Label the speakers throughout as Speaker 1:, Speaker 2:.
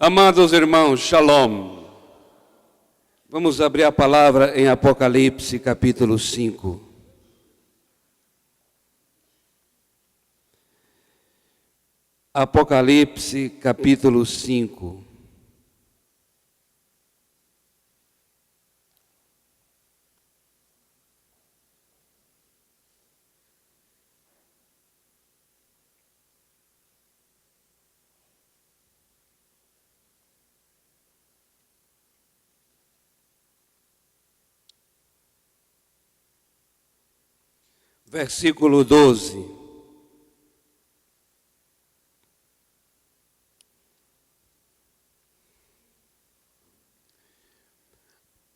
Speaker 1: Amados irmãos, Shalom. Vamos abrir a palavra em Apocalipse, capítulo 5. Apocalipse, capítulo 5. Versículo 12.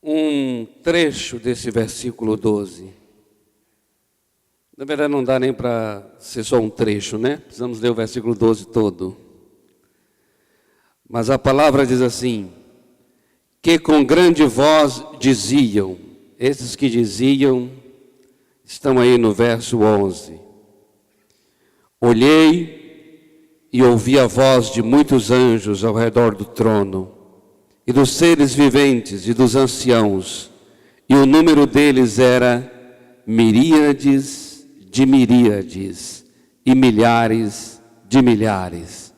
Speaker 1: Um trecho desse versículo 12. Na verdade não dá nem para ser só um trecho, né? Precisamos ler o versículo 12 todo. Mas a palavra diz assim: que com grande voz diziam, esses que diziam estão aí no verso 11. Olhei e ouvi a voz de muitos anjos ao redor do trono, e dos seres viventes e dos anciãos, e o número deles era miríades de miríades e milhares de milhares,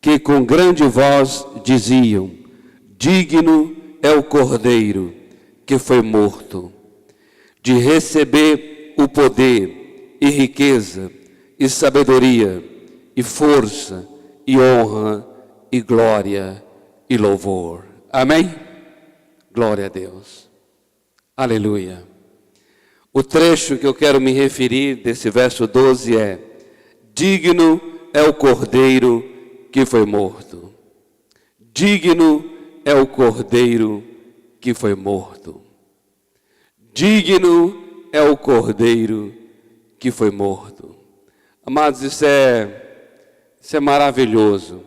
Speaker 1: que com grande voz diziam: digno é o Cordeiro que foi morto, de receber o poder e riqueza e sabedoria e força e honra e glória e louvor. Amém? Glória a Deus. Aleluia. O trecho que eu quero me referir desse verso 12 é: digno é o Cordeiro que foi morto. Digno é o Cordeiro que foi morto. Digno é o Cordeiro que foi morto. Amados, isso é maravilhoso.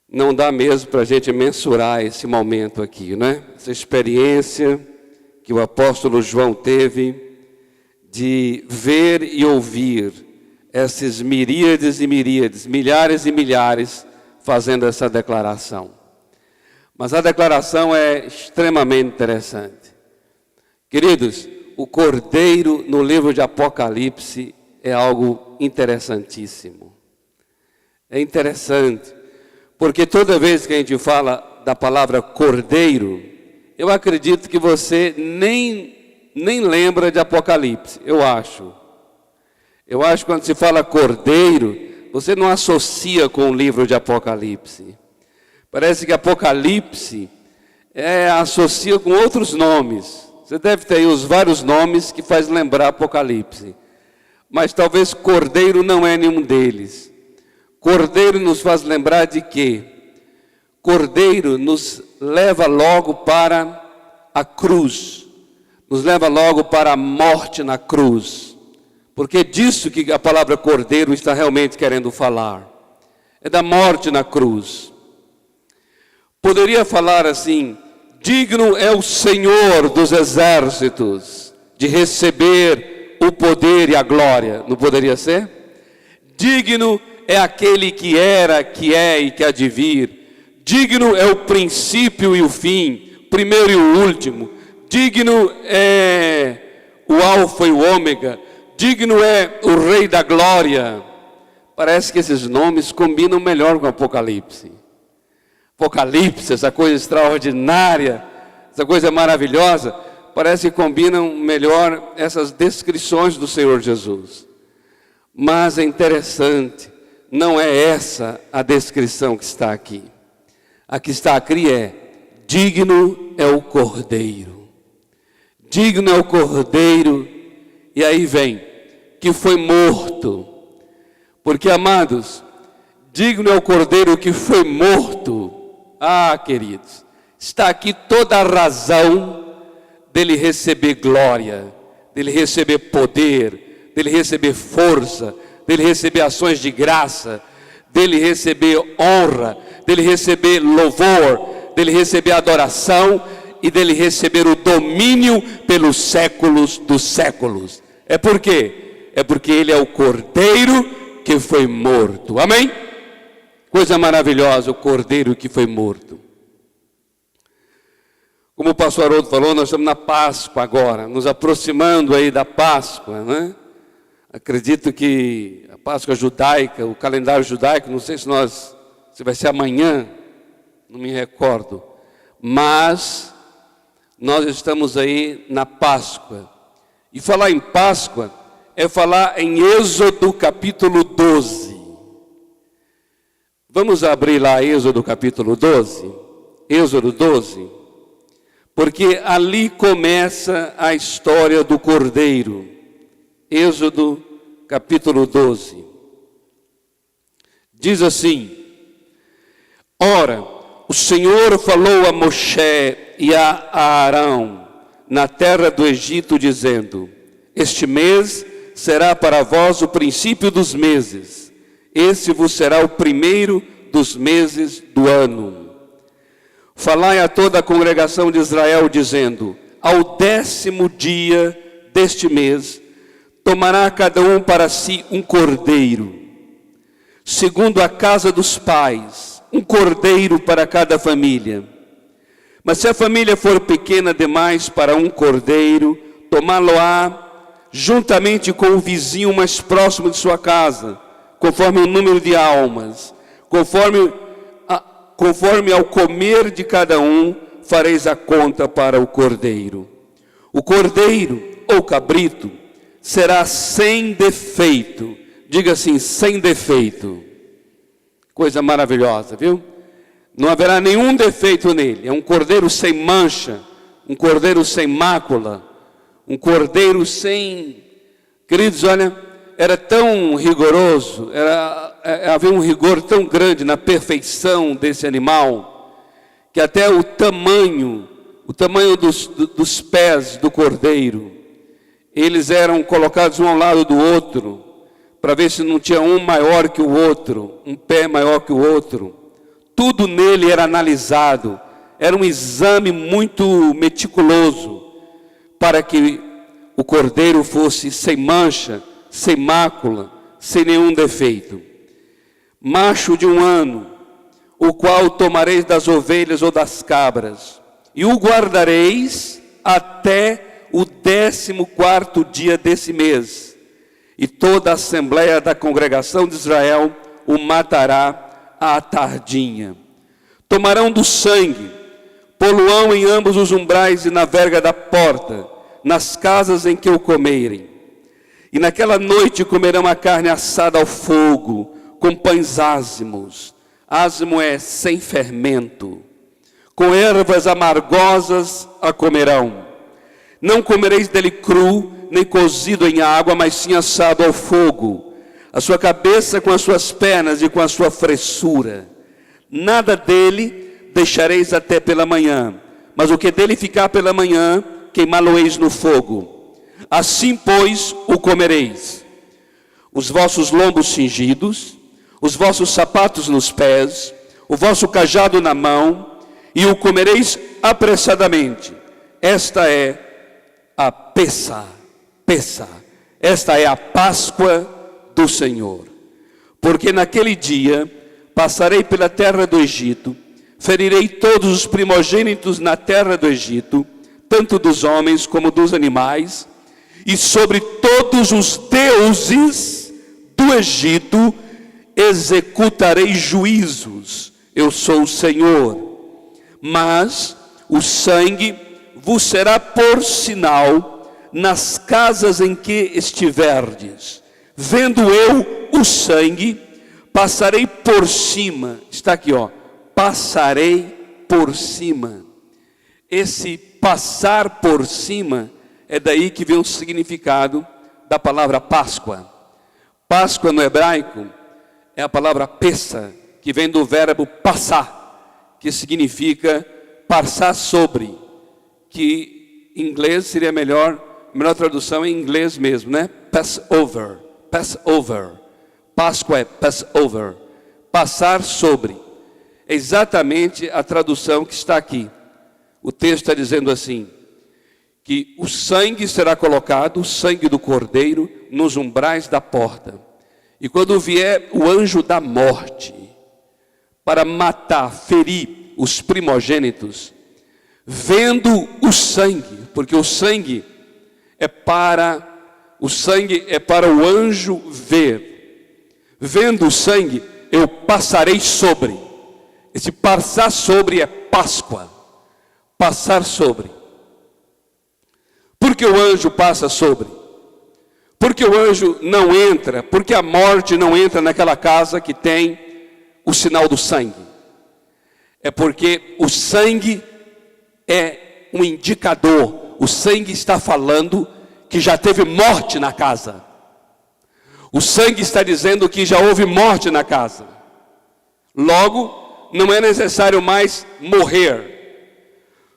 Speaker 1: Não dá mesmo para a gente mensurar esse momento aqui, né? Essa experiência que o apóstolo João teve de ver e ouvir esses miríades e miríades, milhares e milhares fazendo essa declaração. Mas a declaração é extremamente interessante. Queridos, o Cordeiro no livro de Apocalipse é algo interessantíssimo. É interessante, porque toda vez que a gente fala da palavra Cordeiro, eu acredito que você nem lembra de Apocalipse, eu acho. Eu acho que quando se fala Cordeiro, você não associa com o livro de Apocalipse. Parece que Apocalipse associa com outros nomes. Você deve ter aí os vários nomes que faz lembrar Apocalipse. Mas talvez Cordeiro não é nenhum deles. Cordeiro nos faz lembrar de quê? Cordeiro nos leva logo para a cruz. Nos leva logo para a morte na cruz. Porque é disso que a palavra Cordeiro está realmente querendo falar. É da morte na cruz. Poderia falar assim: digno é o Senhor dos exércitos de receber o poder e a glória. Não poderia ser? Digno é aquele que era, que é e que há de vir. Digno é o princípio e o fim, o primeiro e o último. Digno é o alfa e o ômega. Digno é o Rei da glória. Parece que esses nomes combinam melhor com o Apocalipse. Apocalipse, essa coisa extraordinária, essa coisa maravilhosa, parece que combinam melhor essas descrições do Senhor Jesus. Mas é interessante, não é essa a descrição que está aqui. A que está aqui é: digno é o Cordeiro. Digno é o Cordeiro, e aí vem, que foi morto. Porque, amados, digno é o Cordeiro que foi morto. Ah, queridos, está aqui toda a razão dele receber glória, dele receber poder, dele receber força, dele receber ações de graça, dele receber honra, dele receber louvor, dele receber adoração e dele receber o domínio pelos séculos dos séculos. É por quê? É porque ele é o Cordeiro que foi morto. Amém? Coisa maravilhosa, o cordeiro que foi morto. Como o pastor Haroldo falou, nós estamos na Páscoa agora, nos aproximando aí da Páscoa, né? Acredito que a Páscoa judaica, o calendário judaico, não sei se vai ser amanhã, não me recordo, mas nós estamos aí na Páscoa. E falar em Páscoa é falar em Êxodo capítulo 12. Vamos abrir lá Êxodo capítulo 12, Êxodo 12, porque ali começa a história do Cordeiro. Êxodo capítulo 12, diz assim: Ora, o Senhor falou a Moshe e a Arão na terra do Egito, dizendo: Este mês será para vós o princípio dos meses. Esse vos será o primeiro dos meses do ano. Falai a toda a congregação de Israel, dizendo: Ao 10º dia deste mês, tomará cada um para si um cordeiro, segundo a casa dos pais, um cordeiro para cada família. Mas se a família for pequena demais para um cordeiro, tomá-lo-á juntamente com o vizinho mais próximo de sua casa, conforme o número de almas, conforme ao comer de cada um, fareis a conta para o cordeiro. O cordeiro, ou cabrito, será sem defeito. Diga assim, sem defeito. Coisa maravilhosa, viu? Não haverá nenhum defeito nele. É um cordeiro sem mancha, um cordeiro sem mácula, um cordeiro sem... Queridos, olha, era tão rigoroso, havia um rigor tão grande na perfeição desse animal, que até o tamanho dos pés do cordeiro, eles eram colocados um ao lado do outro, para ver se não tinha um maior que o outro, um pé maior que o outro. Tudo nele era analisado, era um exame muito meticuloso, para que o cordeiro fosse sem mancha, sem mácula, sem nenhum defeito. Macho de 1 ano, o qual tomareis das ovelhas ou das cabras, e o guardareis até o 14º dia desse mês. E toda a assembleia da congregação de Israel o matará à tardinha. Tomarão do sangue, poluão em ambos os umbrais e na verga da porta, nas casas em que o comerem. E naquela noite comerão a carne assada ao fogo, com pães ázimos. Ázimo é sem fermento. Com ervas amargosas a comerão. Não comereis dele cru, nem cozido em água, mas sim assado ao fogo. A sua cabeça com as suas pernas e com a sua fressura. Nada dele deixareis até pela manhã. Mas o que dele ficar pela manhã, queimá-lo-eis no fogo. Assim, pois, o comereis. Os vossos lombos cingidos, os vossos sapatos nos pés, o vosso cajado na mão, e o comereis apressadamente. Esta é a Pessah. Esta é a Páscoa do Senhor. Porque naquele dia passarei pela terra do Egito, ferirei todos os primogênitos na terra do Egito, tanto dos homens como dos animais, e sobre todos os deuses do Egito executarei juízos. Eu sou o Senhor. Mas o sangue vos será por sinal nas casas em que estiverdes. Vendo eu o sangue, passarei por cima. Está aqui, ó. Passarei por cima. Esse passar por cima é daí que vem o significado da palavra Páscoa. Páscoa no hebraico é a palavra Pessah, que vem do verbo passar, que significa passar sobre, que em inglês seria a melhor tradução em inglês mesmo, né? Passover. Páscoa é Passover, passar sobre. É exatamente a tradução que está aqui. O texto está dizendo assim, que o sangue será colocado, o sangue do cordeiro, nos umbrais da porta. E quando vier o anjo da morte, para matar, ferir os primogênitos, vendo o sangue, porque o sangue é para o anjo ver. Vendo o sangue, eu passarei sobre. Esse passar sobre é Páscoa. Passar sobre. Por que o anjo passa sobre? Porque o anjo não entra, porque a morte não entra naquela casa que tem o sinal do sangue. É porque o sangue é um indicador. O sangue está falando que já teve morte na casa. O sangue está dizendo que já houve morte na casa. Logo, não é necessário mais morrer.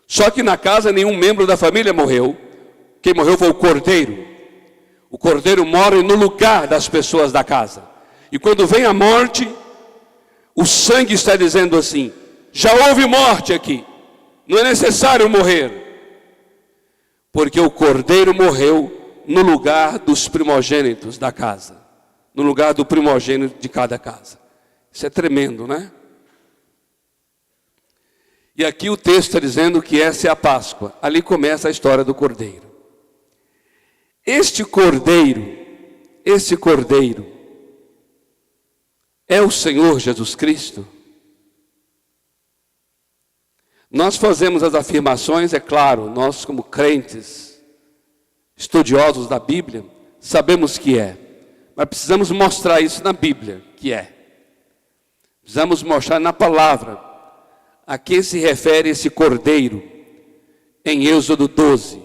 Speaker 1: Só que na casa nenhum membro da família morreu. Quem morreu foi o cordeiro. O cordeiro morre no lugar das pessoas da casa. E quando vem a morte, o sangue está dizendo assim: já houve morte aqui, não é necessário morrer. Porque o cordeiro morreu no lugar dos primogênitos da casa, no lugar do primogênito de cada casa. Isso é tremendo, né? E aqui o texto está dizendo que essa é a Páscoa. Ali começa a história do cordeiro. Este cordeiro é o Senhor Jesus Cristo? Nós fazemos as afirmações, é claro, nós como crentes, estudiosos da Bíblia, sabemos que é. Mas precisamos mostrar isso na Bíblia, que é. Precisamos mostrar na palavra a quem se refere esse cordeiro em Êxodo 12.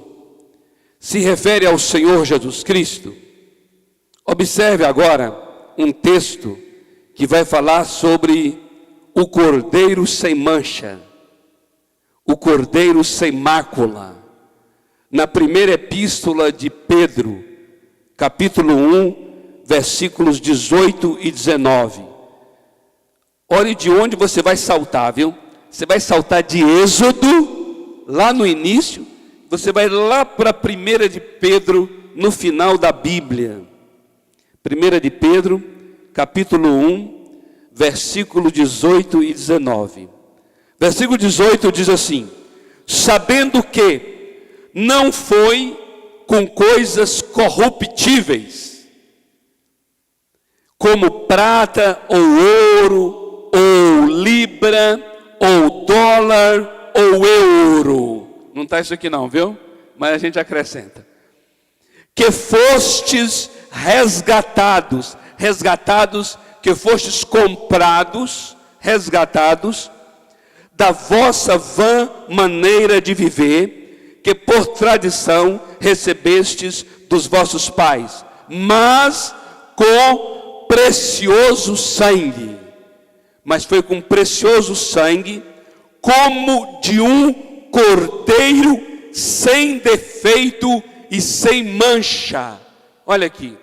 Speaker 1: Se refere ao Senhor Jesus Cristo. Observe agora um texto que vai falar sobre o cordeiro sem mancha, o cordeiro sem mácula. Na primeira epístola de Pedro, capítulo 1, versículos 18 e 19. Olhe de onde você vai saltar, viu? Você vai saltar de Êxodo, lá no início. Você vai lá para 1 de Pedro, no final da Bíblia. 1 de Pedro, capítulo 1, versículo 18 e 19. Versículo 18 diz assim: sabendo que não foi com coisas corruptíveis, como prata ou ouro, ou libra, ou dólar, ou euro. Não está isso aqui não, viu? Mas a gente acrescenta. Que fostes resgatados, que fostes comprados, resgatados, da vossa vã maneira de viver, que por tradição recebestes dos vossos pais, mas com precioso sangue. Mas foi com precioso sangue, como de um cordeiro sem defeito e sem mancha. Olha aqui.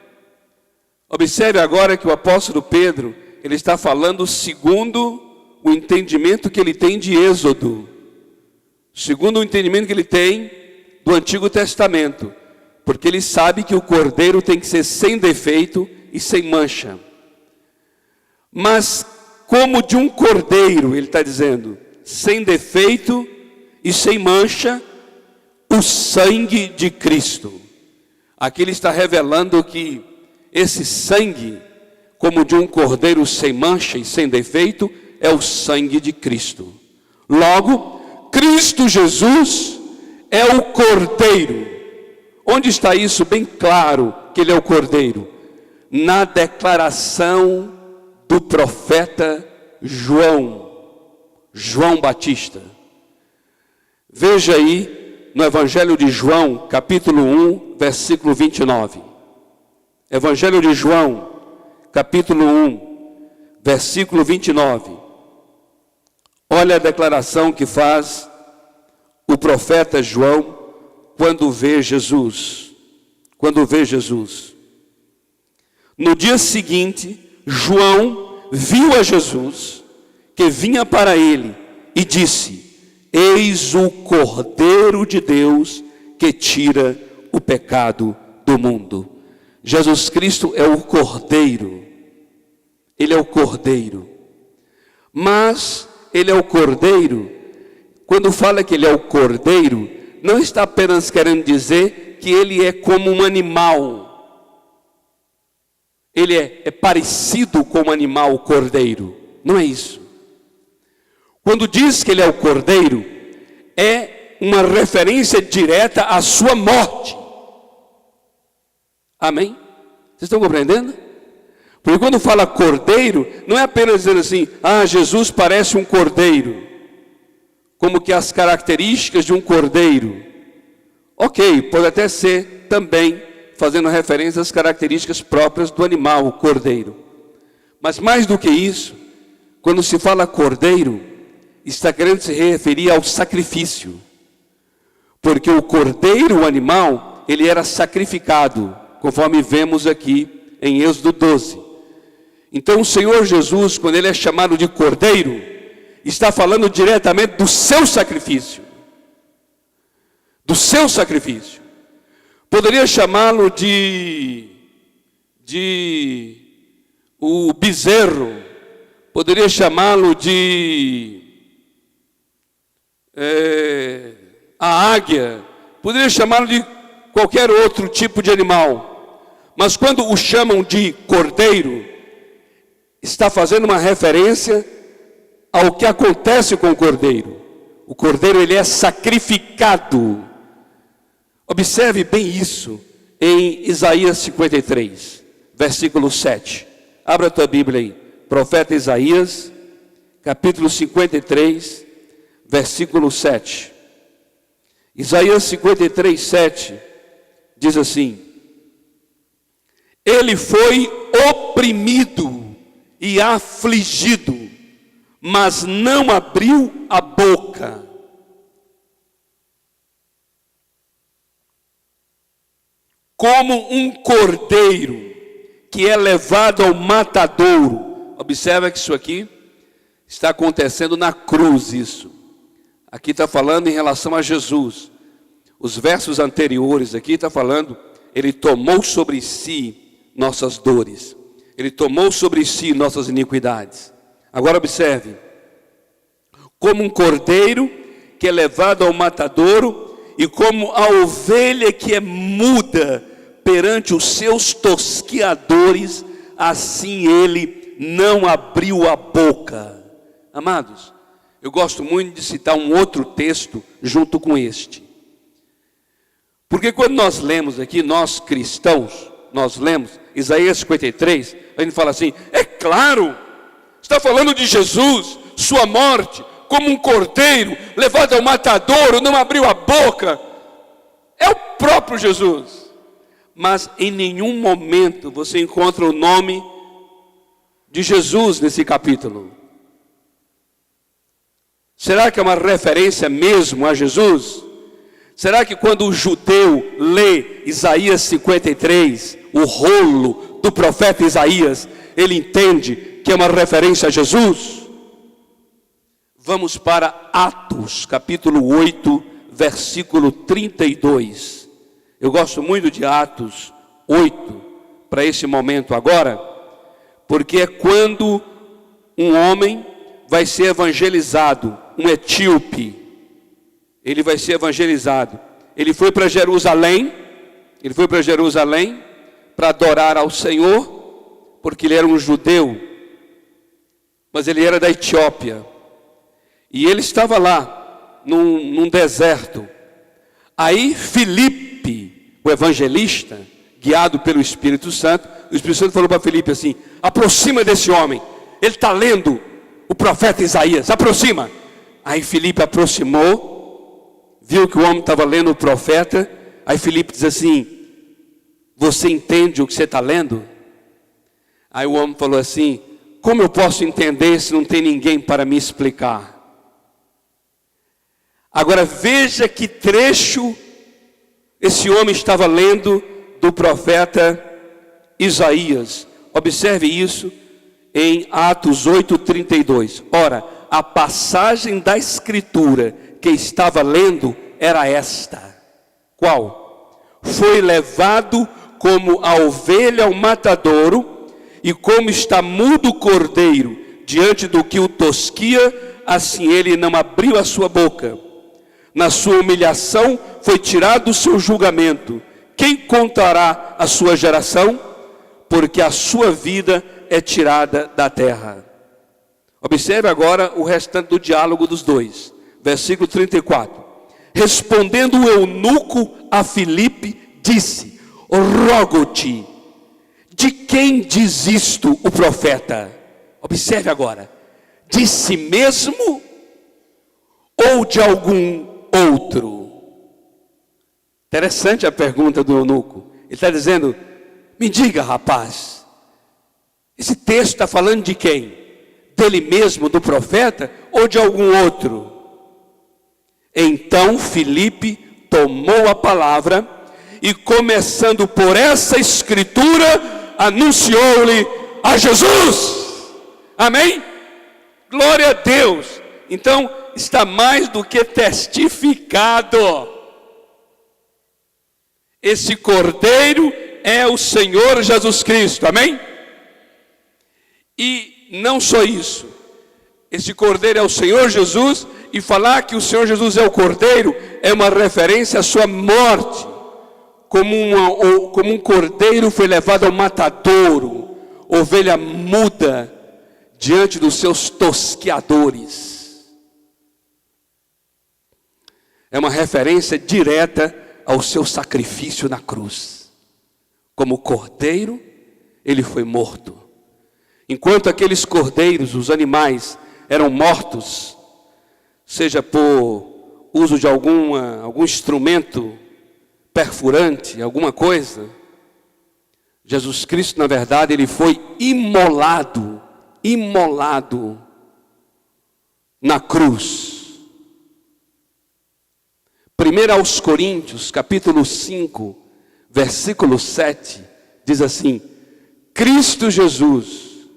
Speaker 1: Observe agora que o apóstolo Pedro, ele está falando segundo o entendimento que ele tem de Êxodo. Segundo o entendimento que ele tem do Antigo Testamento. Porque ele sabe que o cordeiro tem que ser sem defeito e sem mancha. Mas como de um cordeiro, ele está dizendo, sem defeito e sem mancha, o sangue de Cristo. Aqui ele está revelando que esse sangue, como de um cordeiro sem mancha e sem defeito, é o sangue de Cristo. Logo, Cristo Jesus é o cordeiro. Onde está isso bem claro que ele é o cordeiro? Na declaração do profeta João Batista. Veja aí no Evangelho de João, capítulo 1, versículo 29. Evangelho de João, capítulo 1, versículo 29. Olha a declaração que faz o profeta João quando vê Jesus. No dia seguinte, João viu a Jesus, que vinha para ele, e disse: eis o Cordeiro de Deus, que tira o pecado do mundo. Jesus Cristo é o Cordeiro. Ele é o Cordeiro. mas ele é o cordeiro. Quando fala que ele é o cordeiro, não está apenas querendo dizer que ele é como um animal. Ele é parecido com um animal, o cordeiro. Não é isso. Quando diz que ele é o cordeiro, é uma referência direta à sua morte. Amém? Vocês estão compreendendo? Porque quando fala cordeiro, não é apenas dizendo assim, Jesus parece um cordeiro, como que as características de um cordeiro. Ok, pode até ser também fazendo referência às características próprias do animal, o cordeiro. Mas mais do que isso, quando se fala cordeiro, está querendo se referir ao sacrifício. Porque o cordeiro, o animal, ele era sacrificado, conforme vemos aqui em Êxodo 12. Então o Senhor Jesus, quando ele é chamado de cordeiro, está falando diretamente do seu sacrifício. Do seu sacrifício. Poderia chamá-lo de o bezerro. Poderia chamá-lo de a águia. Poderia chamá-lo de qualquer outro tipo de animal. Mas quando o chamam de cordeiro, está fazendo uma referência ao que acontece com o cordeiro. O cordeiro, ele é sacrificado. Observe bem isso em Isaías 53, versículo 7. Abra a tua Bíblia aí. Profeta Isaías, capítulo 53, versículo 7. Isaías 53, 7 diz assim: ele foi oprimido e afligido, mas não abriu a boca. Como um cordeiro que é levado ao matadouro. Observa que isso aqui está acontecendo na cruz, isso. Aqui está falando em relação a Jesus. Os versos anteriores aqui está falando, ele tomou sobre si nossas dores. Ele tomou sobre si nossas iniquidades. Agora observe. Como um cordeiro que é levado ao matadouro, e como a ovelha que é muda perante os seus tosquiadores, assim ele não abriu a boca. Amados, eu gosto muito de citar um outro texto junto com este. Porque quando nós lemos aqui, nós cristãos, nós lemos Isaías 53, a gente fala assim, é claro, está falando de Jesus, sua morte, como um cordeiro levado ao matadouro, não abriu a boca. É o próprio Jesus. Mas em nenhum momento você encontra o nome de Jesus nesse capítulo. Será que é uma referência mesmo a Jesus? Será que quando o judeu lê Isaías 53, o rolo do profeta Isaías, ele entende que é uma referência a Jesus? Vamos para Atos, capítulo 8, versículo 32. Eu gosto muito de Atos 8, para esse momento agora, porque é quando um homem vai ser evangelizado, um etíope. Ele vai ser evangelizado. Ele foi para Jerusalém, para adorar ao Senhor, porque ele era um judeu, mas ele era da Etiópia. E ele estava lá, num deserto. Aí Filipe, o evangelista, guiado pelo Espírito Santo, o Espírito Santo falou para Filipe assim, aproxima desse homem, ele está lendo o profeta Isaías, aproxima. Aí Filipe aproximou, viu que o homem estava lendo o profeta. Aí Filipe diz assim, você entende o que você está lendo? Aí o homem falou assim, como eu posso entender se não tem ninguém para me explicar? Agora veja que trecho esse homem estava lendo do profeta Isaías. Observe isso em Atos 8:32. Ora, a passagem da escritura que estava lendo era esta. Qual? Foi levado como a ovelha ao matadouro, e como está mudo o cordeiro diante do que o tosquia, assim ele não abriu a sua boca. Na sua humilhação foi tirado o seu julgamento. Quem contará a sua geração? Porque a sua vida é tirada da terra. Observe agora o restante do diálogo dos dois. Versículo 34. Respondendo o eunuco a Filipe, disse: rogo-te, de quem diz isto o profeta? Observe agora, de si mesmo ou de algum outro? Interessante a pergunta do eunuco. Ele está dizendo: me diga, rapaz, esse texto está falando de quem? Dele mesmo, do profeta, ou de algum outro? Então Filipe tomou a palavra e, começando por essa escritura, anunciou-lhe a Jesus. Amém? Glória a Deus. Então está mais do que testificado. Esse Cordeiro é o Senhor Jesus Cristo. Amém? E não só isso. Esse Cordeiro é o Senhor Jesus. E falar que o Senhor Jesus é o Cordeiro é uma referência à sua morte. Como um cordeiro foi levado ao matadouro, ovelha muda diante dos seus tosqueadores. É uma referência direta ao seu sacrifício na cruz. Como cordeiro, ele foi morto. Enquanto aqueles cordeiros, os animais, eram mortos, seja por uso de algum instrumento perfurante, alguma coisa, Jesus Cristo, na verdade, ele foi imolado na cruz. 1 aos Coríntios, capítulo 5, versículo 7, diz assim: Cristo Jesus,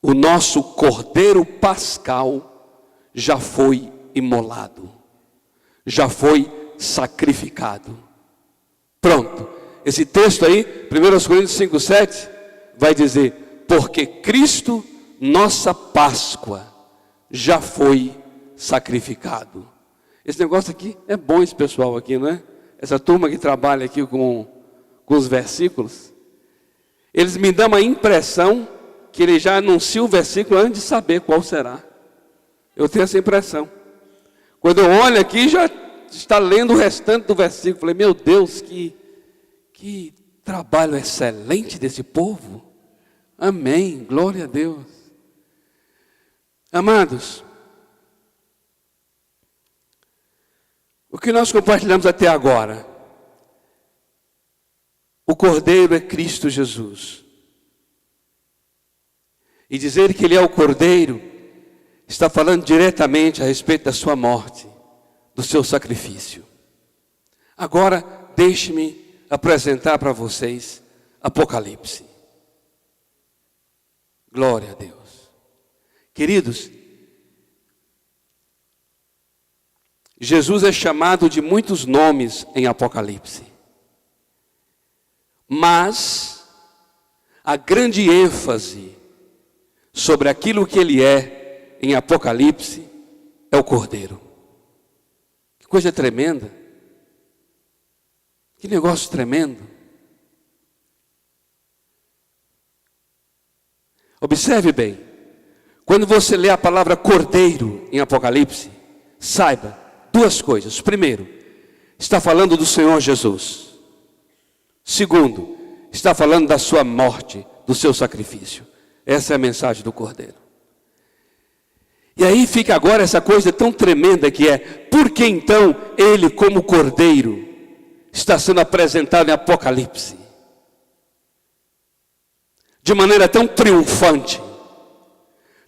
Speaker 1: o nosso Cordeiro Pascal, já foi imolado, já foi sacrificado. Pronto. Esse texto aí, 1 Coríntios 5, 7, vai dizer: porque Cristo, nossa Páscoa, já foi sacrificado. Esse negócio aqui é bom, esse pessoal aqui, não é? Essa turma que trabalha aqui com os versículos, eles me dão a impressão que ele já anuncia o versículo antes de saber qual será. Eu tenho essa impressão. Quando eu olho aqui, já está lendo o restante do versículo. Falei: meu Deus, que trabalho excelente desse povo. Amém, glória a Deus. Amados, o que nós compartilhamos até agora, o Cordeiro é Cristo Jesus. E dizer que Ele é o Cordeiro, está falando diretamente a respeito da sua morte, do seu sacrifício. Agora, deixe-me apresentar para vocês Apocalipse. Glória a Deus. Queridos, Jesus é chamado de muitos nomes em Apocalipse. Mas a grande ênfase sobre aquilo que Ele é em Apocalipse é o Cordeiro. Que coisa tremenda. Que negócio tremendo. Observe bem. Quando você lê a palavra Cordeiro em Apocalipse, saiba duas coisas. Primeiro, está falando do Senhor Jesus. Segundo, está falando da sua morte, do seu sacrifício. Essa é a mensagem do Cordeiro. E aí fica agora essa coisa tão tremenda que é: por que então Ele, como Cordeiro, está sendo apresentado em Apocalipse de maneira tão triunfante,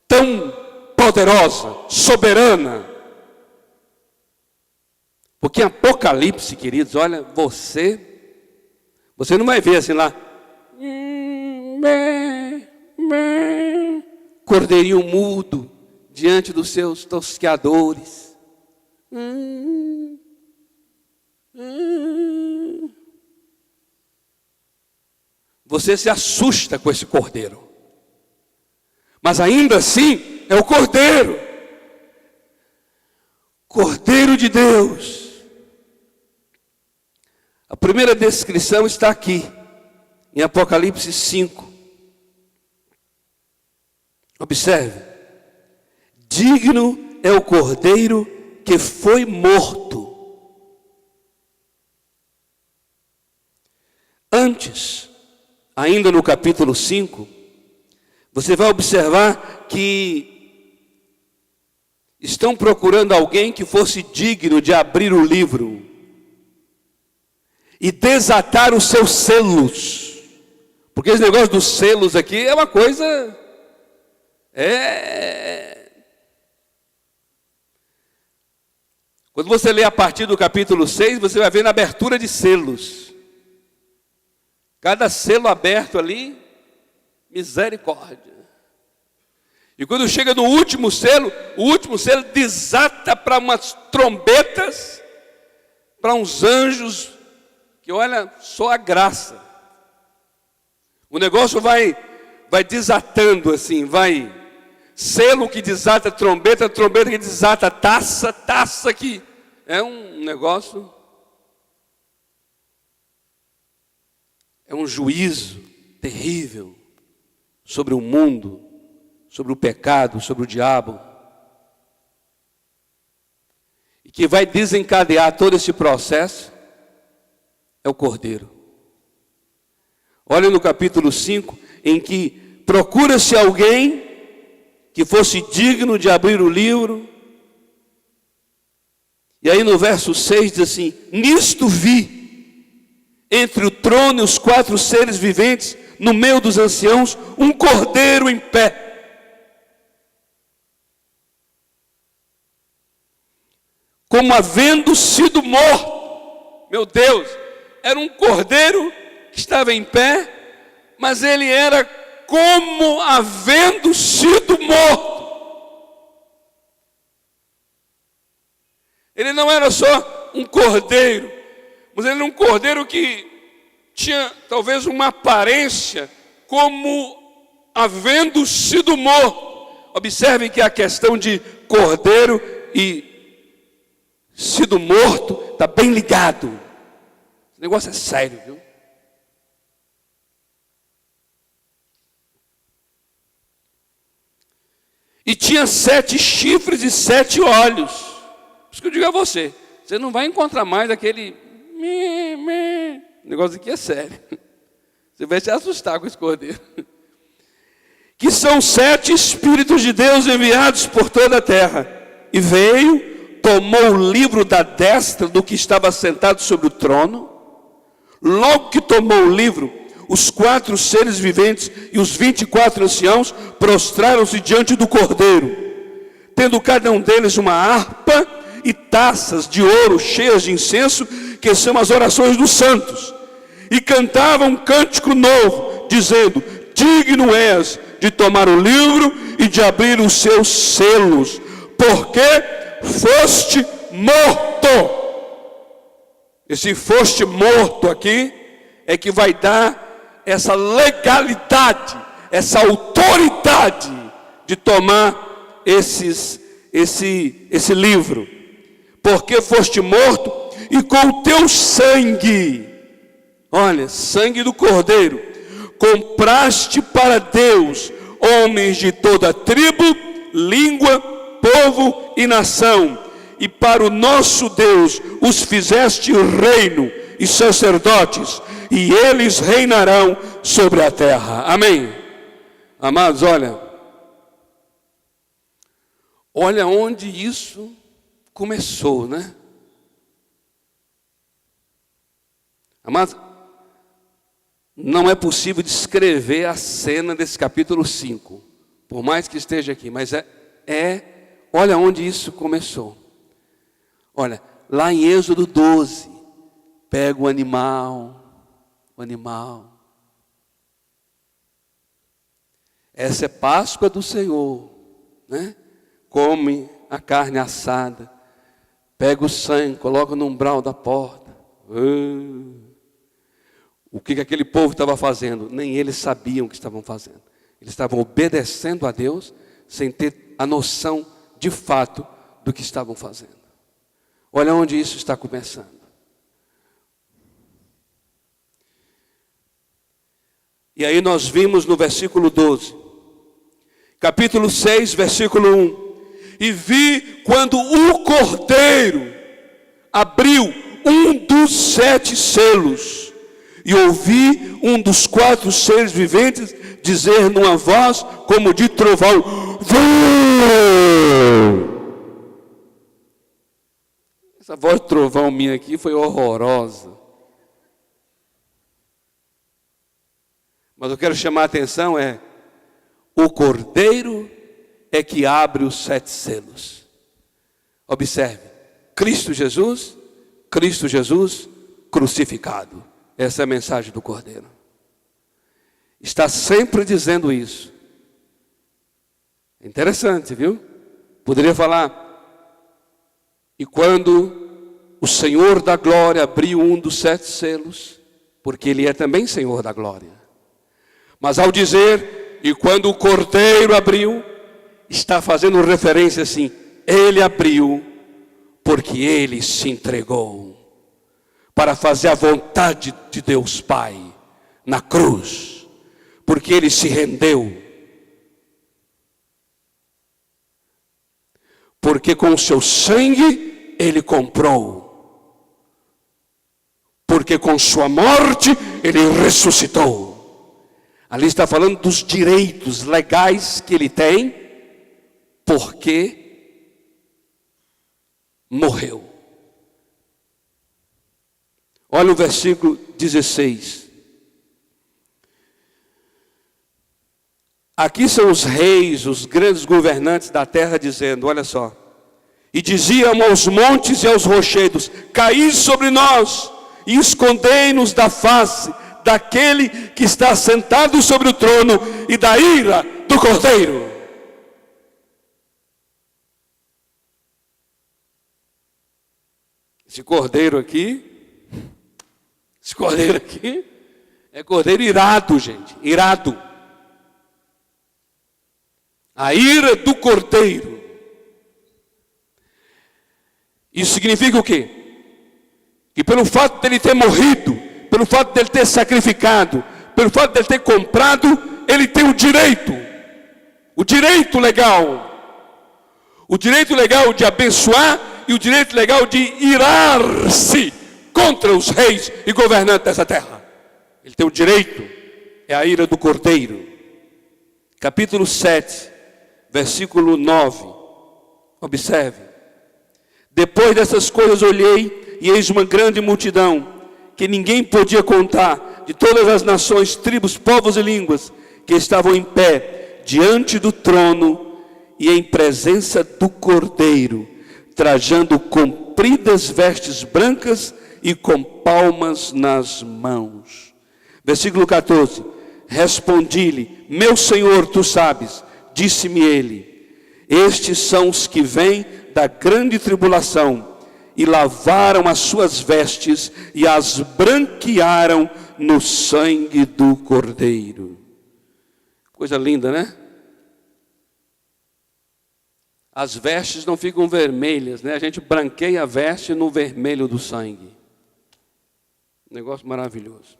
Speaker 1: tão poderosa, soberana? Porque em Apocalipse, queridos, olha, você não vai ver assim lá, cordeirinho mudo diante dos seus tosqueadores. Você se assusta com esse cordeiro, Mas ainda assim é o Cordeiro. Cordeiro de Deus. A primeira descrição está aqui, em Apocalipse 5. Observe. Digno é o Cordeiro que foi morto. Antes, ainda no capítulo 5, você vai observar que estão procurando alguém que fosse digno de abrir o livro e desatar os seus selos. Porque esse negócio dos selos aqui é uma coisa... Quando você lê a partir do capítulo 6, você vai ver na abertura de selos. Cada selo aberto ali, misericórdia. E quando chega no último selo, o último selo desata para umas trombetas, para uns anjos, que olha, só a graça. O negócio vai desatando assim, vai... Selo que desata trombeta, trombeta que desata taça, taça que... É um negócio... É um juízo terrível sobre o mundo, sobre o pecado, sobre o diabo. E que vai desencadear todo esse processo é o Cordeiro. Olha no capítulo 5, em que procura-se alguém que fosse digno de abrir o livro. E aí no verso 6 diz assim: nisto vi, entre o trono e os 4 seres viventes, no meio dos anciãos, um cordeiro em pé, como havendo sido morto. Meu Deus, era um cordeiro que estava em pé, mas ele era como havendo sido morto. Ele não era só um cordeiro, mas ele era um cordeiro que tinha talvez uma aparência como havendo sido morto. Observe que a questão de cordeiro e sido morto está bem ligado. Esse negócio é sério, viu? E tinha 7 chifres e 7 olhos. Por isso que eu digo a você, você não vai encontrar mais aquele... O negócio aqui é sério. Você vai se assustar com esse cordeiro. Que são 7 Espíritos de Deus enviados por toda a terra. E veio, tomou o livro da destra do que estava sentado sobre o trono. Logo que tomou o livro, os 4 seres viventes e os 24 anciãos prostraram-se diante do Cordeiro, tendo cada um deles uma harpa e taças de ouro cheias de incenso, que são as orações dos santos, e cantavam um cântico novo, dizendo: digno és de tomar o livro e de abrir os seus selos, porque foste morto. Esse foste morto aqui é que vai dar essa legalidade, essa autoridade de tomar esse livro. Porque foste morto, e com o teu sangue, olha, sangue do Cordeiro, compraste para Deus homens de toda tribo, língua, povo e nação, e para o nosso Deus os fizeste reino e sacerdotes, e eles reinarão sobre a terra. Amém? Amados, olha onde isso começou, né? Amados, não é possível descrever a cena desse capítulo 5, por mais que esteja aqui, mas olha onde isso começou. Olha, lá em Êxodo 12, pega o animal. Essa é Páscoa do Senhor, né? Come a carne assada, pega o sangue, coloca no umbral da porta. O que aquele povo estava fazendo? Nem eles sabiam o que estavam fazendo. Eles estavam obedecendo a Deus sem ter a noção de fato do que estavam fazendo. Olha onde isso está começando. E aí nós vimos no versículo 12, capítulo 6, versículo 1. E vi quando o Cordeiro abriu um dos 7 selos, e ouvi um dos 4 seres viventes dizer numa voz como de trovão: Vem! Essa voz de trovão minha aqui foi horrorosa. Mas eu quero chamar a atenção o Cordeiro é que abre os 7 selos. Observe, Cristo Jesus crucificado. Essa é a mensagem do Cordeiro. Está sempre dizendo isso. Interessante, viu? Poderia falar, e quando o Senhor da glória abriu um dos 7 selos, porque Ele é também Senhor da glória. Mas ao dizer, e quando o Cordeiro abriu, está fazendo referência assim, Ele abriu, porque Ele se entregou, para fazer a vontade de Deus Pai, na cruz, porque Ele se rendeu, porque com o seu sangue Ele comprou, porque com sua morte Ele ressuscitou. Ali está falando dos direitos legais que Ele tem, porque morreu. Olha o versículo 16. Aqui são os reis, os grandes governantes da terra dizendo, olha só. E diziam aos montes e aos rochedos: caí sobre nós e escondei-nos da face daquele que está sentado sobre o trono e da ira do Cordeiro. Esse cordeiro aqui é cordeiro irado, gente, irado. A ira do Cordeiro. Isso significa o quê? Que pelo fato dele ter morrido, pelo fato dele ter sacrificado, pelo fato dele ter comprado, ele tem o direito legal de abençoar e o direito legal de irar-se contra os reis e governantes dessa terra. Ele tem o direito, é a ira do Cordeiro. Capítulo 7, versículo 9. Observe. Depois dessas coisas olhei, e eis uma grande multidão, que ninguém podia contar, de todas as nações, tribos, povos e línguas, que estavam em pé, diante do trono, e em presença do Cordeiro, trajando compridas vestes brancas, e com palmas nas mãos. Versículo 14. Respondi-lhe: meu Senhor, tu sabes. Disse-me ele: estes são os que vêm da grande tribulação, e lavaram as suas vestes, e as branquearam no sangue do Cordeiro. Coisa linda, né? As vestes não ficam vermelhas, né? A gente branqueia a veste no vermelho do sangue. Negócio maravilhoso.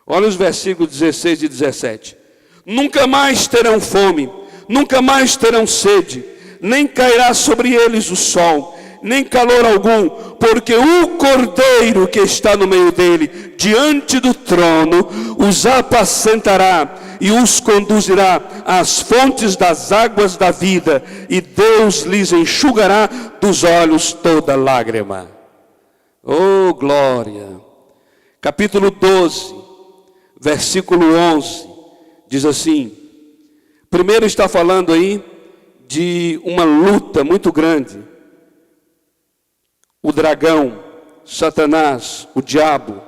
Speaker 1: Olha os versículos 16 e 17. Nunca mais terão fome, nunca mais terão sede, nem cairá sobre eles o sol, nem calor algum, porque o Cordeiro que está no meio dele, diante do trono, os apacentará e os conduzirá às fontes das águas da vida, e Deus lhes enxugará dos olhos toda lágrima. Oh, glória! Capítulo 12, versículo 11, diz assim, primeiro está falando aí de uma luta muito grande. O dragão, Satanás, o diabo.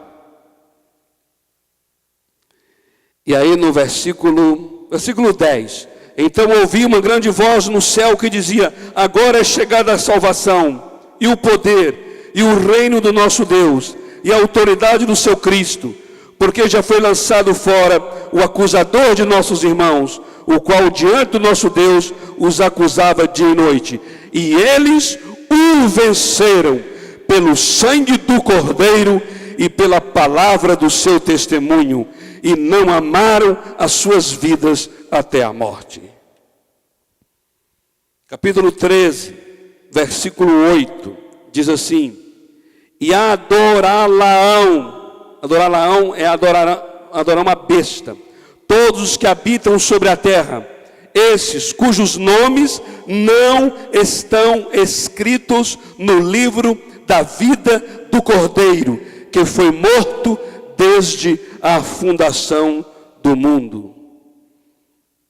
Speaker 1: E aí no versículo 10. Então ouvi uma grande voz no céu que dizia: agora é chegada a salvação, e o poder, e o reino do nosso Deus, e a autoridade do seu Cristo, porque já foi lançado fora o acusador de nossos irmãos, o qual diante do nosso Deus os acusava dia e noite. E eles o venceram pelo sangue do Cordeiro e pela palavra do seu testemunho, e não amaram as suas vidas até a morte. Capítulo 13, versículo 8, diz assim: e adorá-la-ão é adorar uma besta, todos os que habitam sobre a terra, esses cujos nomes não estão escritos no livro da vida do Cordeiro, que foi morto desde a fundação do mundo.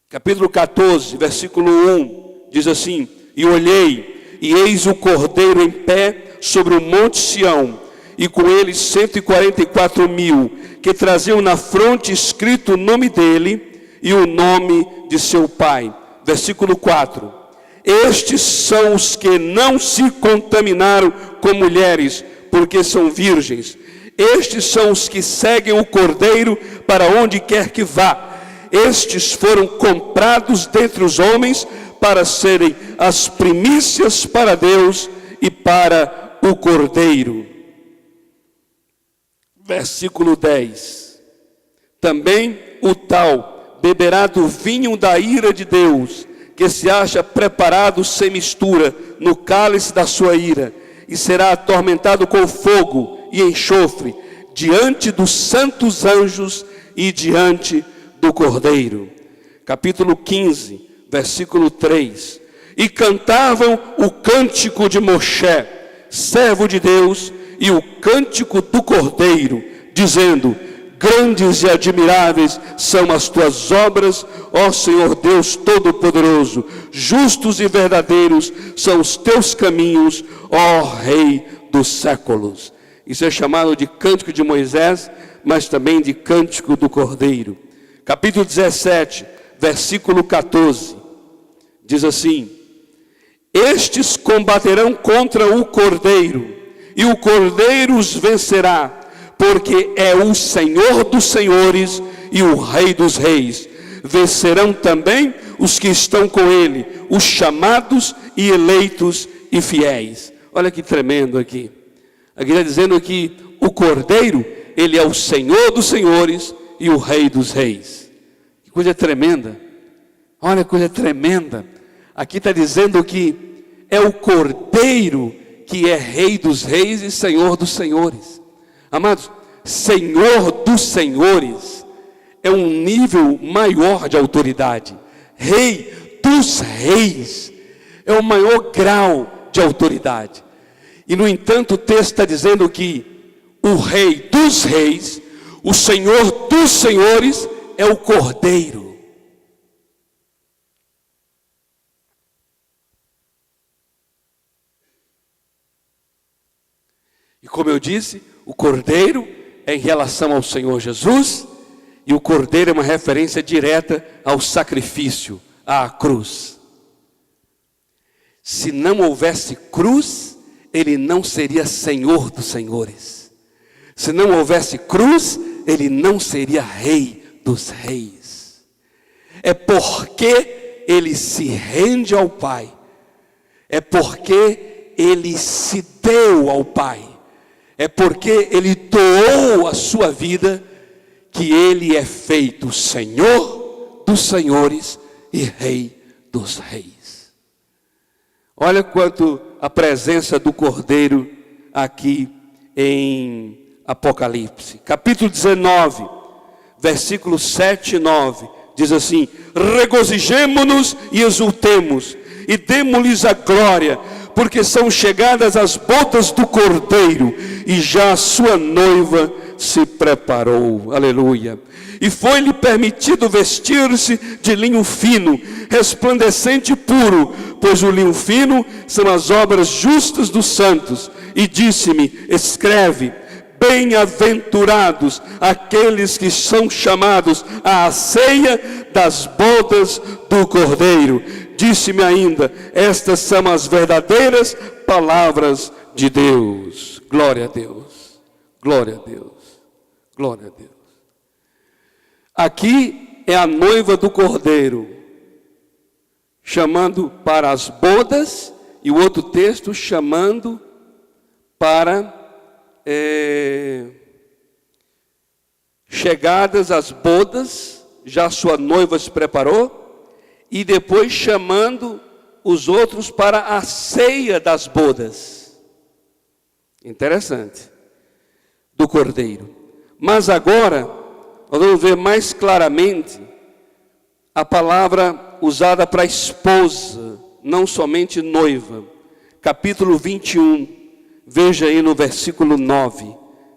Speaker 1: Capítulo 14, versículo 1, diz assim: e olhei, e eis o Cordeiro em pé sobre o monte Sião, e com ele 144.000, que traziam na fronte escrito o nome dele e o nome de seu pai. Versículo 4: estes são os que não se contaminaram com mulheres, porque são virgens. Estes são os que seguem o Cordeiro para onde quer que vá. Estes foram comprados dentre os homens para serem as primícias para Deus e para o Cordeiro. Versículo 10: também o tal beberá do vinho da ira de Deus, que se acha preparado sem mistura no cálice da sua ira, e será atormentado com fogo e enxofre diante dos santos anjos e diante do Cordeiro. Capítulo 15, versículo 3: e cantavam o cântico de Moshe, servo de Deus, e o cântico do Cordeiro, dizendo: grandes e admiráveis são as tuas obras, ó Senhor Deus Todo-Poderoso, justos e verdadeiros são os teus caminhos, ó Rei dos séculos. Isso é chamado de cântico de Moisés, mas também de cântico do Cordeiro. Capítulo 17, versículo 14, diz assim: estes combaterão contra o Cordeiro, e o Cordeiro os vencerá, porque é o Senhor dos senhores e o Rei dos reis. Vencerão também os que estão com ele, os chamados e eleitos e fiéis. Olha que tremendo aqui. Aqui está dizendo que o Cordeiro, ele é o Senhor dos senhores e o Rei dos reis. Que coisa tremenda. Olha que coisa tremenda. Aqui está dizendo que é o Cordeiro que é Rei dos reis e Senhor dos senhores. Amados, Senhor dos senhores é um nível maior de autoridade. Rei dos reis é o maior grau de autoridade. E no entanto o texto está dizendo que o Rei dos reis, o Senhor dos senhores é o Cordeiro. E como eu disse, o Cordeiro é em relação ao Senhor Jesus, e o Cordeiro é uma referência direta ao sacrifício, à cruz. Se não houvesse cruz, ele não seria Senhor dos senhores. Se não houvesse cruz, ele não seria Rei dos reis. É porque ele se rende ao Pai, é porque ele se deu ao Pai, é porque ele doou a sua vida, que ele é feito Senhor dos senhores e Rei dos reis. Olha quanto a presença do Cordeiro aqui em Apocalipse. Capítulo 19, versículos 7 e 9. Diz assim: regozijemo-nos e exultemos, e demo-lhes a glória, porque são chegadas as bodas do Cordeiro, e já a sua noiva se preparou. Aleluia. E foi-lhe permitido vestir-se de linho fino, resplandecente e puro, pois o linho fino são as obras justas dos santos. E disse-me: escreve, bem-aventurados aqueles que são chamados à ceia das bodas do Cordeiro. Disse-me ainda: estas são as verdadeiras palavras de Deus. Glória a Deus, glória a Deus, glória a Deus. Aqui é a noiva do Cordeiro, chamando para as bodas, e o outro texto chamando para chegadas às bodas, já sua noiva se preparou, e depois chamando os outros para a ceia das bodas. Interessante. Do Cordeiro. Mas agora, nós vamos ver mais claramente a palavra usada para esposa, não somente noiva. Capítulo 21, veja aí no versículo 9,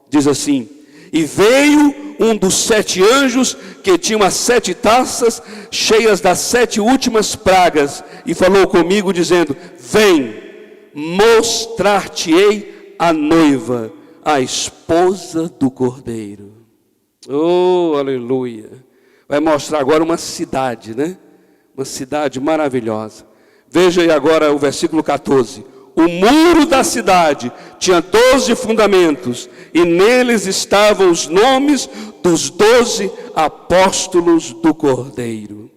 Speaker 1: diz assim: e veio um dos 7 anjos que tinha as 7 taças cheias das 7 últimas pragas, e falou comigo dizendo: vem, mostrar-te-ei a noiva, a esposa do Cordeiro. Oh, aleluia. Vai mostrar agora uma cidade, né? Uma cidade maravilhosa. Veja aí agora o versículo 14. O muro da cidade tinha 12 fundamentos, e neles estavam os nomes dos 12 apóstolos do Cordeiro.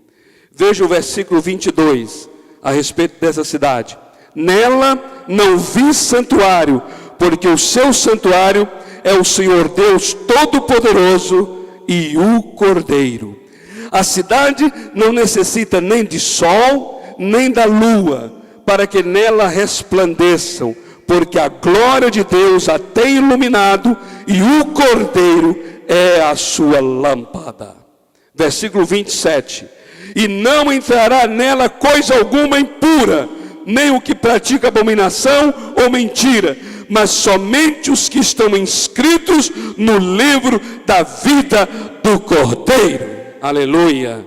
Speaker 1: Veja o versículo 22, a respeito dessa cidade. Nela não vi santuário, porque o seu santuário é o Senhor Deus Todo-Poderoso e o Cordeiro. A cidade não necessita nem de sol, nem da lua, para que nela resplandeçam, porque a glória de Deus a tem iluminado, e o Cordeiro é a sua lâmpada. Versículo 27. E não entrará nela coisa alguma impura, nem o que pratica abominação ou mentira, mas somente os que estão inscritos no livro da vida do Cordeiro. Aleluia.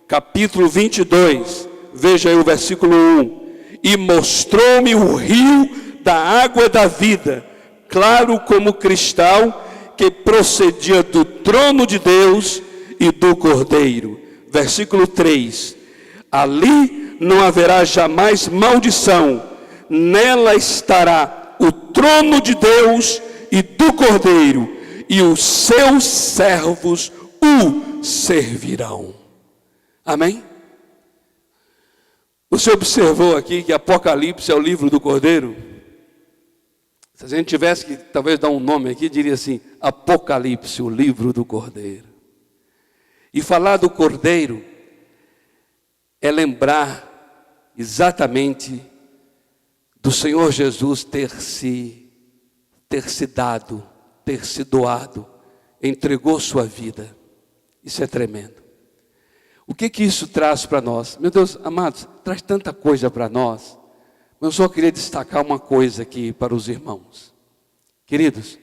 Speaker 1: Capítulo 22, veja aí o versículo 1. E mostrou-me o rio da água da vida, claro como cristal, que procedia do trono de Deus e do Cordeiro. Versículo 3. Ali não haverá jamais maldição, nela estará o trono de Deus e do Cordeiro, e os seus servos o servirão. Amém? Você observou aqui que Apocalipse é o livro do Cordeiro? Se a gente tivesse que talvez dar um nome aqui, diria assim: Apocalipse, o livro do Cordeiro. E falar do Cordeiro é lembrar exatamente do Senhor Jesus ter se dado, ter se doado, entregou sua vida. Isso é tremendo. O que isso traz para nós? Meu Deus, amados, traz tanta coisa para nós. Mas eu só queria destacar uma coisa aqui para os irmãos. Queridos,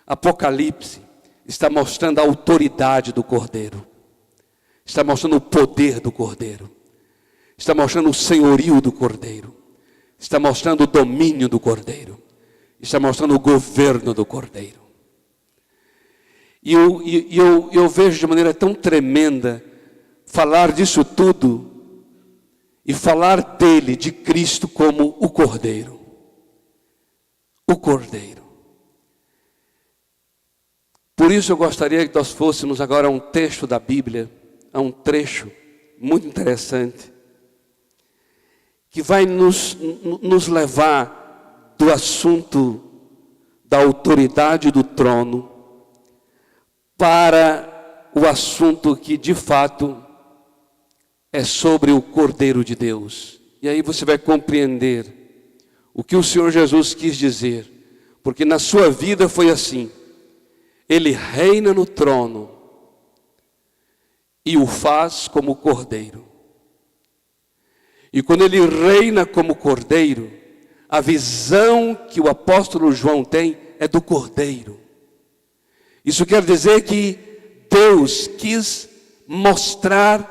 Speaker 1: Apocalipse está mostrando a autoridade do Cordeiro. Está mostrando o poder do Cordeiro. Está mostrando o senhorio do Cordeiro. Está mostrando o domínio do Cordeiro. Está mostrando o governo do Cordeiro. E eu vejo de maneira tão tremenda falar disso tudo e falar dele, de Cristo, como o Cordeiro. O Cordeiro. Por isso eu gostaria que nós fôssemos agora a um texto da Bíblia, a um trecho muito interessante, que vai nos levar do assunto da autoridade do trono para o assunto que de fato é sobre o Cordeiro de Deus. E aí você vai compreender o que o Senhor Jesus quis dizer, porque na sua vida foi assim. Ele reina no trono e o faz como Cordeiro. E quando ele reina como Cordeiro, a visão que o apóstolo João tem é do Cordeiro. Isso quer dizer que Deus quis mostrar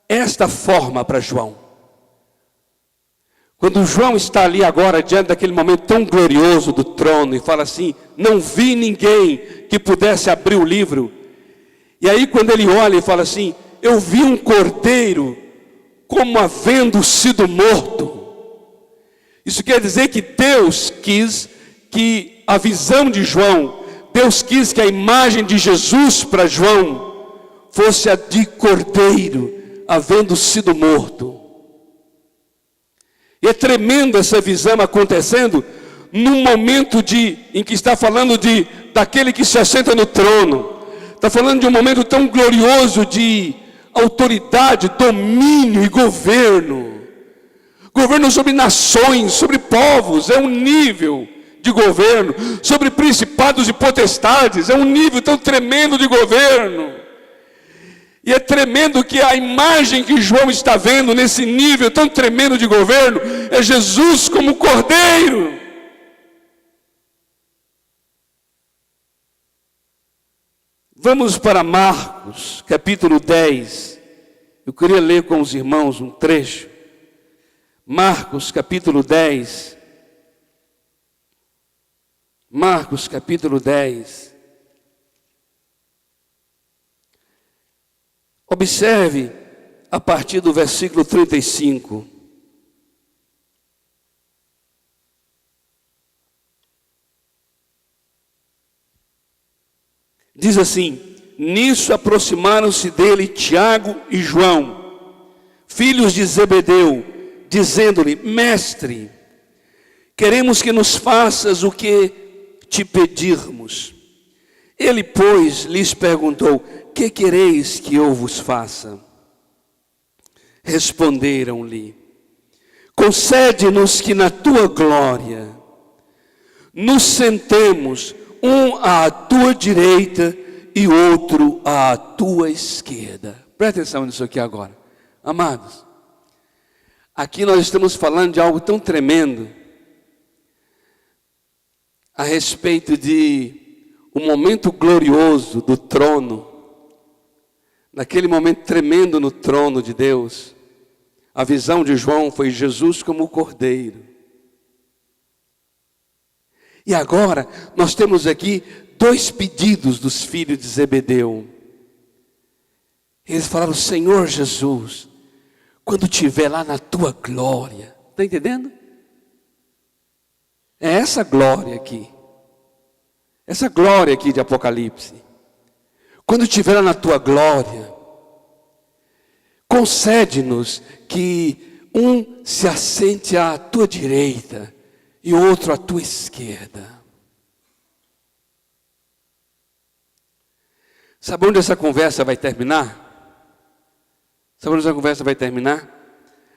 Speaker 1: esta forma para João. Quando João está ali agora, diante daquele momento tão glorioso do trono, e fala assim: não vi ninguém que pudesse abrir o livro. E aí quando ele olha e fala assim: eu vi um cordeiro como havendo sido morto. Isso quer dizer que Deus quis que a visão de João, Deus quis que a imagem de Jesus para João fosse a de cordeiro, havendo sido morto. E é tremendo essa visão acontecendo num momento em que está falando daquele que se assenta no trono. Está falando de um momento tão glorioso de autoridade, domínio e governo. Governo sobre nações, sobre povos, é um nível de governo. Sobre principados e potestades, é um nível tão tremendo de governo. E é tremendo que a imagem que João está vendo nesse nível tão tremendo de governo é Jesus como Cordeiro. Vamos para Marcos, capítulo 10. Eu queria ler com os irmãos um trecho. Marcos, capítulo 10. Marcos, capítulo 10. Observe a partir do versículo 35. Diz assim: nisso aproximaram-se dele Tiago e João, filhos de Zebedeu, dizendo-lhe: mestre, queremos que nos faças o que te pedirmos. Ele, pois, lhes perguntou: que quereis que eu vos faça? Responderam-lhe: concede-nos que na tua glória nos sentemos, um à tua direita e outro à tua esquerda. Presta atenção nisso aqui agora. Amados, aqui nós estamos falando de algo tão tremendo a respeito de um momento glorioso do trono. Naquele momento tremendo no trono de Deus, a visão de João foi Jesus como o Cordeiro. E agora nós temos aqui dois pedidos dos filhos de Zebedeu. Eles falaram: Senhor Jesus, quando estiver lá na tua glória. Está entendendo? É essa glória aqui. Essa glória aqui de Apocalipse. Quando estiver lá na tua glória, concede-nos que um se assente à tua direita e outro à tua esquerda. Sabe onde essa conversa vai terminar? Sabe onde essa conversa vai terminar?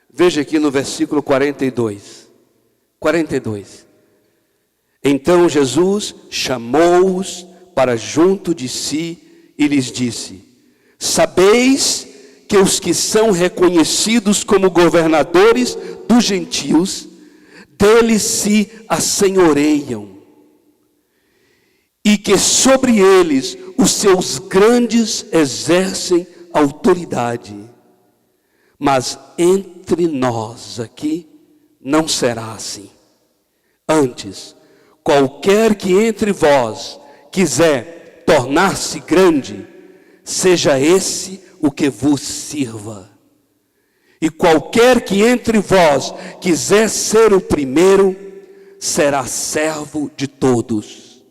Speaker 1: Veja aqui no versículo 42. 42. Então Jesus chamou-os para junto de si e lhes disse: sabeis que os que são reconhecidos como governadores dos gentios, deles se assenhoreiam, e que sobre eles os seus grandes exercem autoridade. Mas entre nós aqui não será assim. Antes, qualquer que entre vós quiser tornar-se grande, seja esse o que vos sirva. E qualquer que entre vós quiser ser o primeiro, será servo de todos.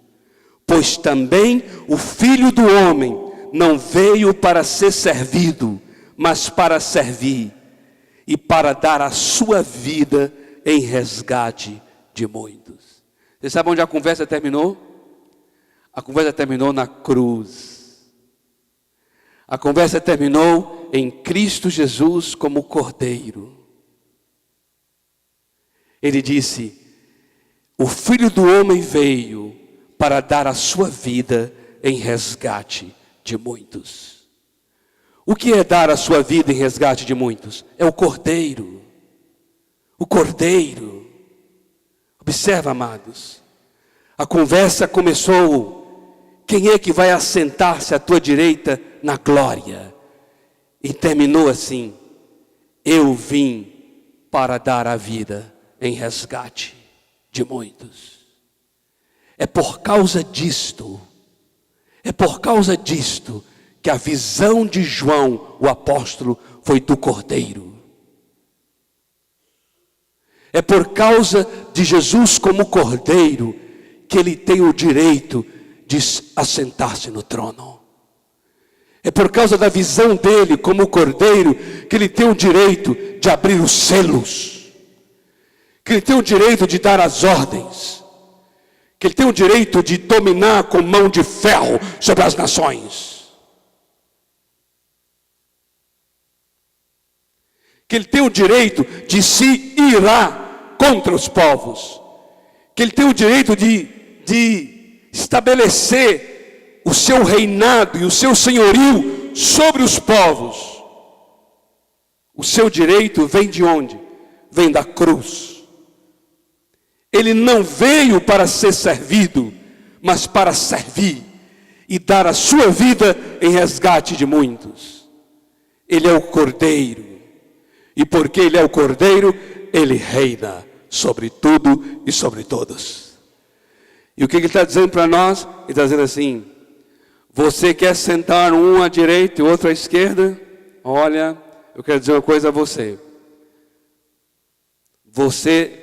Speaker 1: Pois também o Filho do Homem não veio para ser servido, mas para servir, e para dar a sua vida em resgate de muitos. Você sabe onde a conversa terminou? A conversa terminou na cruz. A conversa terminou em Cristo Jesus como Cordeiro. Ele disse: o Filho do Homem veio para dar a sua vida em resgate de muitos. O que é dar a sua vida em resgate de muitos? É o Cordeiro. O Cordeiro. Observa, amados. A conversa começou: quem é que vai assentar-se à tua direita na glória? E terminou assim: eu vim para dar a vida em resgate de muitos. É por causa disto que a visão de João, o apóstolo, foi do Cordeiro. É por causa de Jesus como Cordeiro que ele tem o direito de assentar-se no trono. É por causa da visão dele como Cordeiro que ele tem o direito de abrir os selos. que Ele tem o direito de dar as ordens, que Ele tem o direito de dominar com mão de ferro sobre as nações, que Ele tem o direito de se irar contra os povos, que Ele tem o direito de estabelecer o seu reinado e o seu senhorio sobre os povos. O seu direito vem de onde? Vem da cruz. Ele não veio para ser servido, mas para servir e dar a sua vida em resgate de muitos. Ele é o Cordeiro, e porque Ele é o Cordeiro, Ele reina sobre tudo e sobre todos. E o que Ele está dizendo para nós? Ele está dizendo assim: você quer sentar um à direita e outro à esquerda? Olha, eu quero dizer uma coisa a você.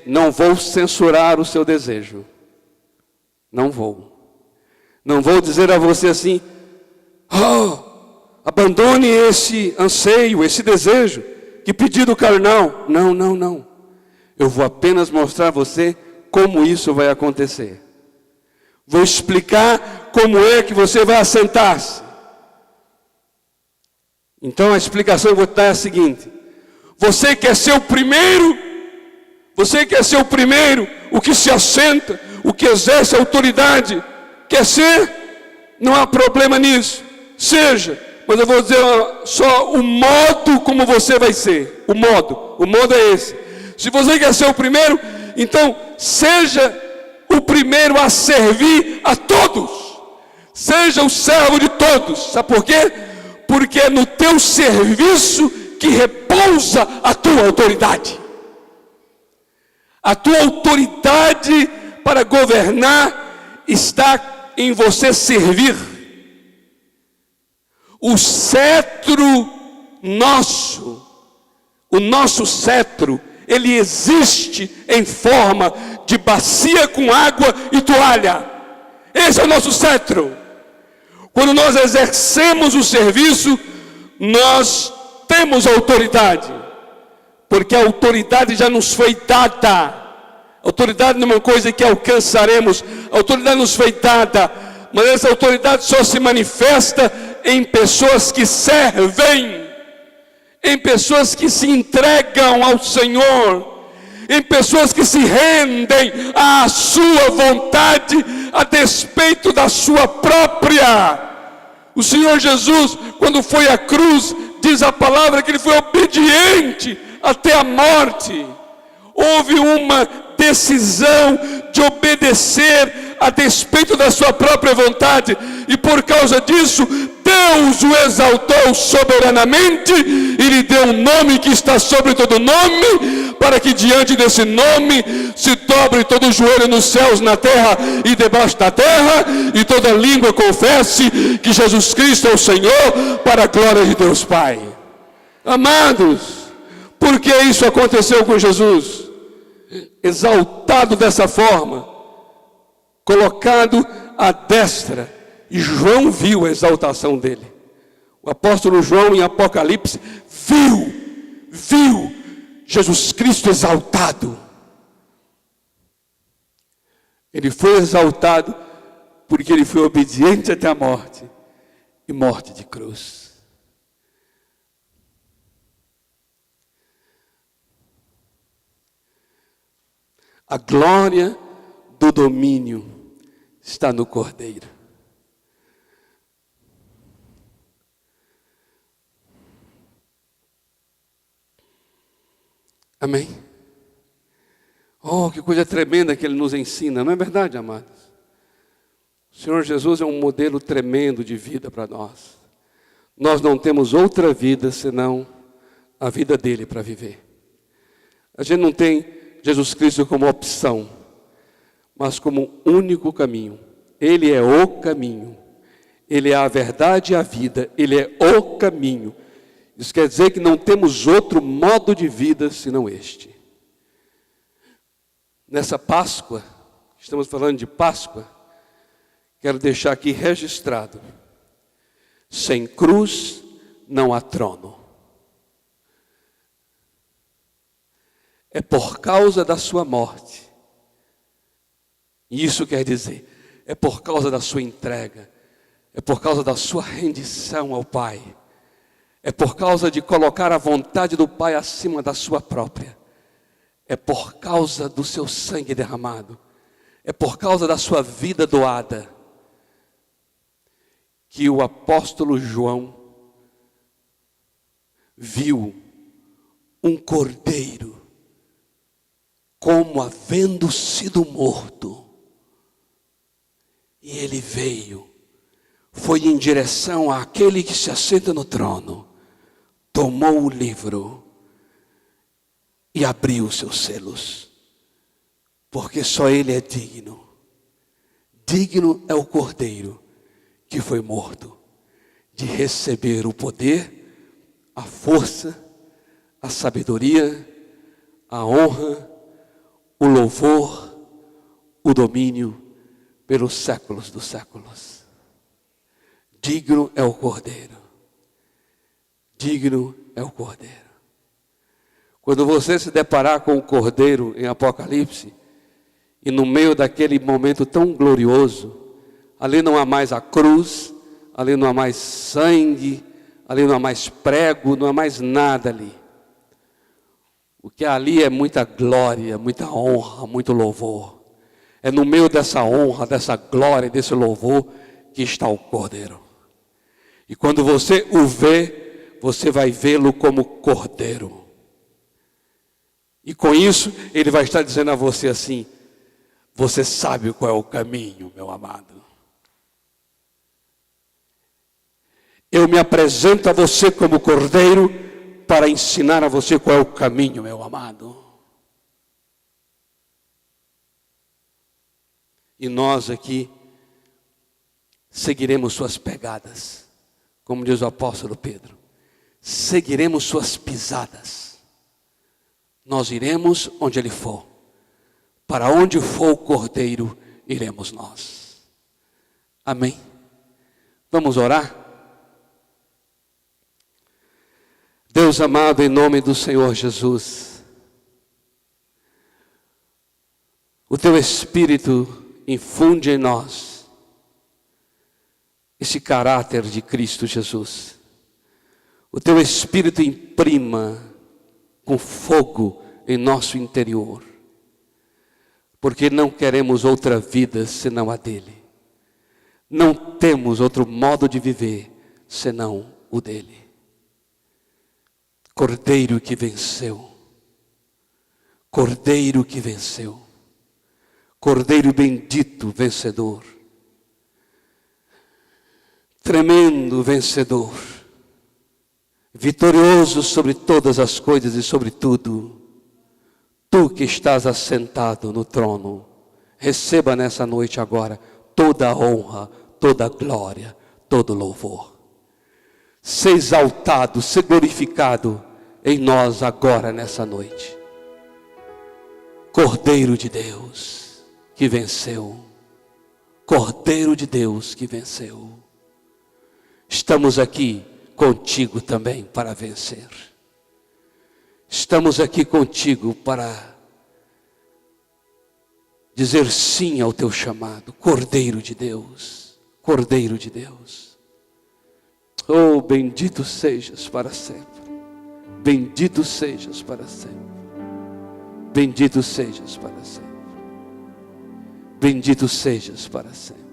Speaker 1: Não vou censurar o seu desejo. Não vou. Não vou dizer a você assim: abandone esse anseio, esse desejo, que pedido carnal. Não, não, não. Eu vou apenas mostrar a você como isso vai acontecer. Vou explicar como é que você vai assentar-se. Então a explicação que eu vou dar é a seguinte: você quer ser o primeiro? Você quer ser o primeiro, o que se assenta, o que exerce a autoridade? Quer ser? Não há problema nisso. Seja. Mas eu vou dizer só o modo como você vai ser. O modo é esse. Se você quer ser o primeiro, então seja o primeiro a servir a todos. Seja o servo de todos. Sabe por quê? Porque é no teu serviço que repousa a tua autoridade. A tua autoridade para governar está em você servir. O cetro nosso, o nosso cetro, ele existe em forma de bacia com água e toalha. Esse é o nosso cetro. Quando nós exercemos o serviço, nós temos autoridade. Porque a autoridade já nos foi dada. A autoridade não é uma coisa que alcançaremos. A autoridade nos foi dada. Mas essa autoridade só se manifesta em pessoas que servem. Em pessoas que se entregam ao Senhor. Em pessoas que se rendem à sua vontade, a despeito da sua própria. O Senhor Jesus, quando foi à cruz, diz a palavra que Ele foi obediente até a morte. Houve uma decisão de obedecer a despeito da sua própria vontade, e por causa disso Deus o exaltou soberanamente e lhe deu um nome que está sobre todo nome, para que diante desse nome se dobre todo o joelho nos céus, na terra e debaixo da terra, e toda língua confesse que Jesus Cristo é o Senhor, para a glória de Deus Pai. Amados, por que isso aconteceu com Jesus? Exaltado dessa forma, colocado à destra, e João viu a exaltação dele. O apóstolo João, em Apocalipse, viu Jesus Cristo exaltado. Ele foi exaltado porque ele foi obediente até a morte, e morte de cruz. A glória do domínio está no Cordeiro. Amém? Oh, que coisa tremenda que Ele nos ensina, não é verdade, amados? O Senhor Jesus é um modelo tremendo de vida para nós. Nós não temos outra vida senão a vida dele para viver. A gente não tem Jesus Cristo como opção, mas como único caminho. Ele é o caminho. Ele é a verdade e a vida. Ele é o caminho. Isso quer dizer que não temos outro modo de vida senão este. Nessa Páscoa, estamos falando de Páscoa, quero deixar aqui registrado: sem cruz não há trono. é por causa da sua morte. E isso quer dizer, é por causa da sua entrega, é por causa da sua rendição ao Pai, é por causa de colocar a vontade do Pai acima da sua própria, é por causa do seu sangue derramado, é por causa da sua vida doada, que o apóstolo João viu um cordeiro como havendo sido morto. E ele veio, foi em direção àquele que se assenta no trono, tomou o livro e abriu os seus selos, porque só ele é digno. Digno é o cordeiro que foi morto, de receber o poder, a força, a sabedoria, a honra, o louvor, o domínio pelos séculos dos séculos. Digno é o cordeiro. Digno é o cordeiro. Quando você se deparar com o cordeiro em Apocalipse, e no meio daquele momento tão glorioso, ali não há mais a cruz, ali não há mais sangue, ali não há mais prego, não há mais nada ali. O que há ali é muita glória, muita honra, muito louvor. É no meio dessa honra, dessa glória, desse louvor que está o cordeiro. E quando você o vê, você vai vê-lo como cordeiro. E com isso, ele vai estar dizendo a você assim: você sabe qual é o caminho, meu amado. Eu me apresento a você como cordeiro para ensinar a você qual é o caminho, meu amado. E nós aqui seguiremos suas pegadas, como diz o apóstolo Pedro. Seguiremos suas pisadas. Nós iremos onde ele for. Para onde for o cordeiro, iremos nós. Amém? Vamos orar? Deus amado, em nome do Senhor Jesus, o teu Espírito infunde em nós esse caráter de Cristo Jesus. O teu Espírito imprima com fogo em nosso interior, porque não queremos outra vida senão a dele. Não temos outro modo de viver senão o dele. Cordeiro que venceu, Cordeiro que venceu, Cordeiro bendito, vencedor, tremendo vencedor, vitorioso sobre todas as coisas e sobre tudo. Tu que estás assentado no trono, receba nessa noite agora toda a honra, toda a glória, todo o louvor. Ser exaltado, ser glorificado em nós agora nessa noite. Cordeiro de Deus que venceu. Cordeiro de Deus que venceu. Estamos aqui contigo também para vencer. Estamos aqui contigo para dizer sim ao teu chamado. Cordeiro de Deus. Cordeiro de Deus. Oh, bendito sejas para sempre. Bendito sejas para sempre. Bendito sejas para sempre. Bendito sejas para sempre.